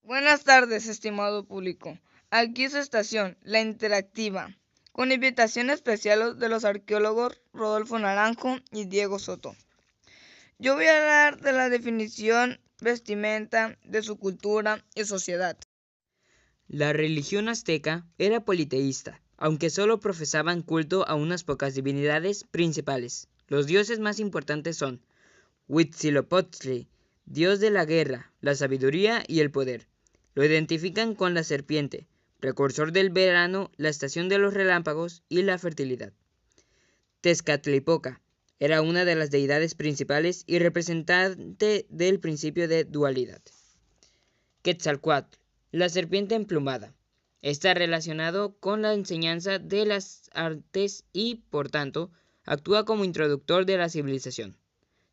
Buenas tardes, estimado público. Aquí su estación, La Interactiva, con invitación especial de los arqueólogos Rodolfo Naranjo y Diego Soto. Yo voy a hablar de la definición vestimenta, de su cultura y sociedad. La religión azteca era politeísta, aunque solo profesaban culto a unas pocas divinidades principales. Los dioses más importantes son Huitzilopochtli, dios de la guerra, la sabiduría y el poder. Lo identifican con la serpiente, precursor del verano, la estación de los relámpagos y la fertilidad. Tezcatlipoca era una de las deidades principales y representante del principio de dualidad. Quetzalcóatl, la serpiente emplumada. Está relacionado con la enseñanza de las artes y, por tanto, actúa como introductor de la civilización.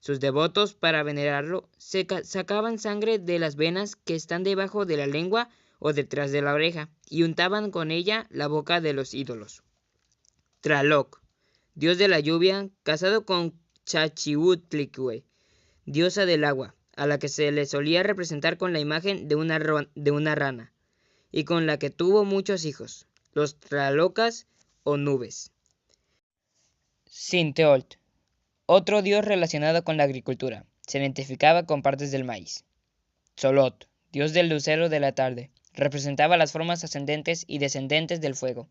Sus devotos, para venerarlo, sacaban sangre de las venas que están debajo de la lengua o detrás de la oreja y untaban con ella la boca de los ídolos. Tlaloc, dios de la lluvia, casado con Xachiutlicue, diosa del agua, a la que se le solía representar con la imagen de una rana, y con la que tuvo muchos hijos, los Tlalocas o nubes. Sinteolt, otro dios relacionado con la agricultura, se identificaba con partes del maíz. Solot, dios del lucero de la tarde, representaba las formas ascendentes y descendentes del fuego.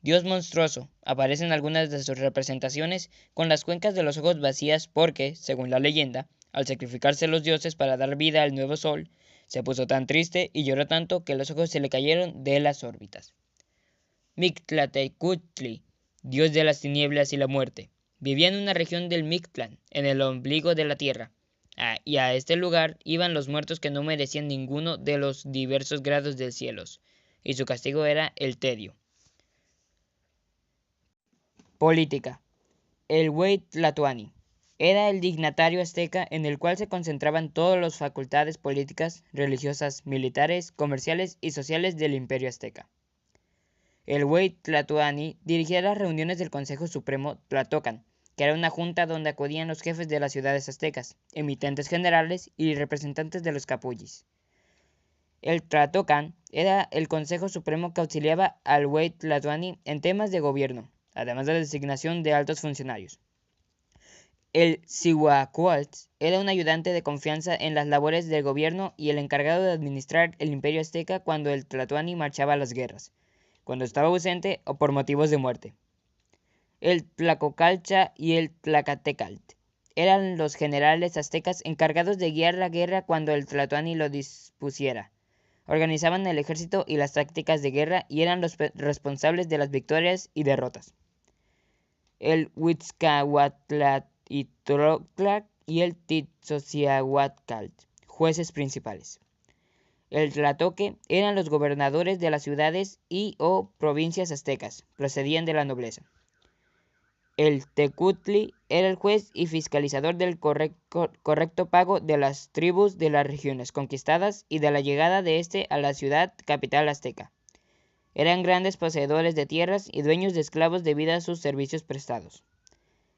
Dios monstruoso, aparece en algunas de sus representaciones con las cuencas de los ojos vacías porque, según la leyenda, al sacrificarse los dioses para dar vida al nuevo sol, se puso tan triste y lloró tanto que los ojos se le cayeron de las órbitas. Mictlatecutli, dios de las tinieblas y la muerte, vivía en una región del Mictlán, en el ombligo de la tierra, y a este lugar iban los muertos que no merecían ninguno de los diversos grados del cielos, y su castigo era el tedio. Política. El Huey Tlatoani era el dignatario azteca en el cual se concentraban todas las facultades políticas, religiosas, militares, comerciales y sociales del imperio azteca. El Huey Tlatoani dirigía las reuniones del Consejo Supremo Tlatocan, que era una junta donde acudían los jefes de las ciudades aztecas, emitentes generales y representantes de los capullis. El Tlatocan era el Consejo Supremo que auxiliaba al Huey Tlatoani en temas de gobierno, además de la designación de altos funcionarios. El Cihuacualtz era un ayudante de confianza en las labores del gobierno y el encargado de administrar el imperio azteca cuando el Tlatoani marchaba a las guerras, cuando estaba ausente o por motivos de muerte. El Tlacocalcha y el Tlacatecalt eran los generales aztecas encargados de guiar la guerra cuando el Tlatoani lo dispusiera. Organizaban el ejército y las tácticas de guerra y eran los responsables de las victorias y derrotas. El Huitzcahuatlitlatoc y el Titzociahuatcalt, jueces principales. El Tlatoque eran los gobernadores de las ciudades y o provincias aztecas, procedían de la nobleza. El Tecutli era el juez y fiscalizador del correcto pago de las tribus de las regiones conquistadas y de la llegada de éste a la ciudad capital azteca. Eran grandes poseedores de tierras y dueños de esclavos debido a sus servicios prestados.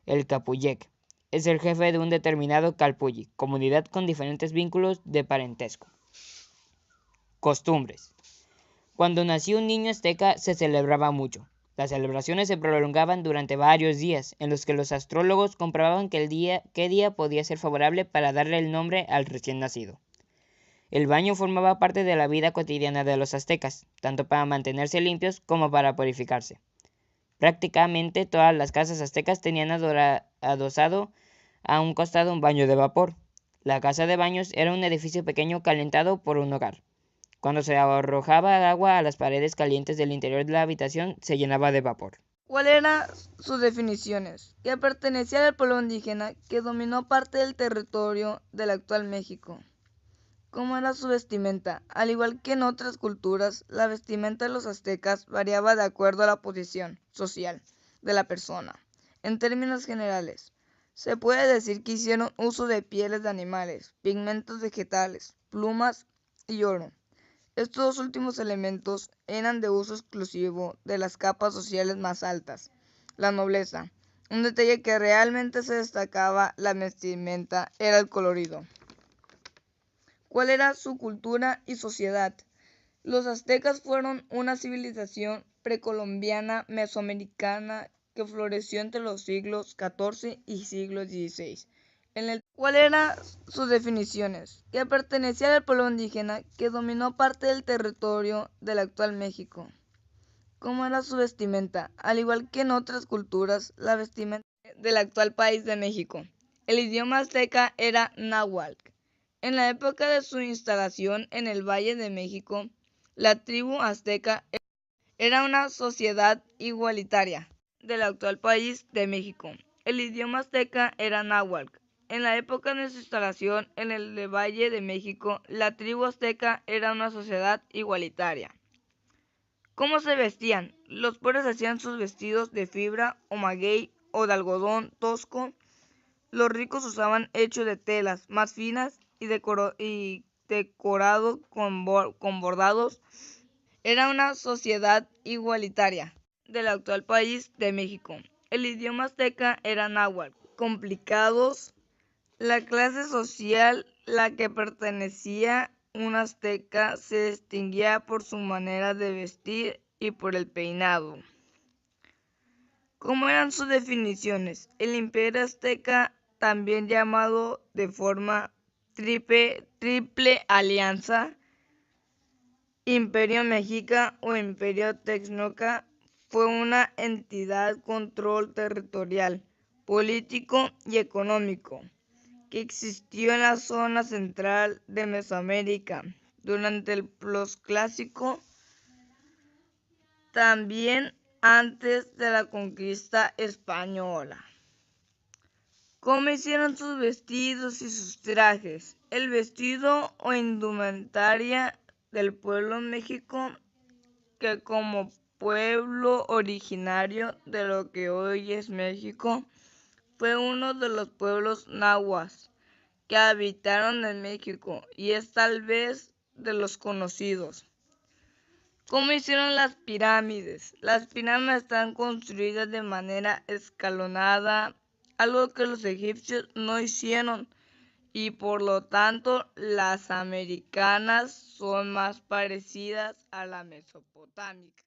El Capuyec es el jefe de un determinado calpulli, comunidad con diferentes vínculos de parentesco. Costumbres. Cuando nació un niño azteca se celebraba mucho. Las celebraciones se prolongaban durante varios días, en los que los astrólogos comprobaban qué día podía ser favorable para darle el nombre al recién nacido. El baño formaba parte de la vida cotidiana de los aztecas, tanto para mantenerse limpios como para purificarse. Prácticamente todas las casas aztecas tenían adosado a un costado un baño de vapor. La casa de baños era un edificio pequeño calentado por un hogar. Cuando se arrojaba agua a las paredes calientes del interior de la habitación, se llenaba de vapor. ¿Cuáles eran sus definiciones? Que pertenecía al pueblo indígena que dominó parte del territorio del actual México. ¿Cómo era su vestimenta? Al igual que en otras culturas, la vestimenta de los aztecas variaba de acuerdo a la posición social de la persona. En términos generales, se puede decir que hicieron uso de pieles de animales, pigmentos vegetales, plumas y oro. Estos dos últimos elementos eran de uso exclusivo de las capas sociales más altas, la nobleza. Un detalle que realmente se destacaba la vestimenta era el colorido. ¿Cuál era su cultura y sociedad? Los aztecas fueron una civilización precolombiana mesoamericana que floreció entre los siglos XIV y siglo XVI. ¿Cuáles eran sus definiciones? Que pertenecía al pueblo indígena que dominó parte del territorio del actual México. ¿Cómo era su vestimenta? Al igual que en otras culturas, la vestimenta del actual país de México. El idioma azteca era náhuatl. En la época de su instalación en el Valle de México, la tribu azteca era una sociedad igualitaria del actual país de México. El idioma azteca era náhuatl. En la época de su instalación en el Valle de México, la tribu azteca era una sociedad igualitaria. ¿Cómo se vestían? Los pobres hacían sus vestidos de fibra o maguey o de algodón tosco. Los ricos usaban hecho de telas más finas y decorado con bordados. Era una sociedad igualitaria del actual país de México. El idioma azteca era náhuatl. Complicados. La clase social la que pertenecía un azteca se distinguía por su manera de vestir y por el peinado. ¿Cómo eran sus definiciones? El imperio azteca, también llamado de forma triple alianza, Imperio Mexica o Imperio Texnoca, fue una entidad control territorial, político y económico que existió en la zona central de Mesoamérica durante el Posclásico, también antes de la conquista española. ¿Cómo hicieron sus vestidos y sus trajes? El vestido o indumentaria del pueblo México, que como pueblo originario de lo que hoy es México, fue uno de los pueblos nahuas que habitaron en México y es tal vez de los conocidos. ¿Cómo hicieron las pirámides? Las pirámides están construidas de manera escalonada, algo que los egipcios no hicieron, y por lo tanto las americanas son más parecidas a la mesopotámica.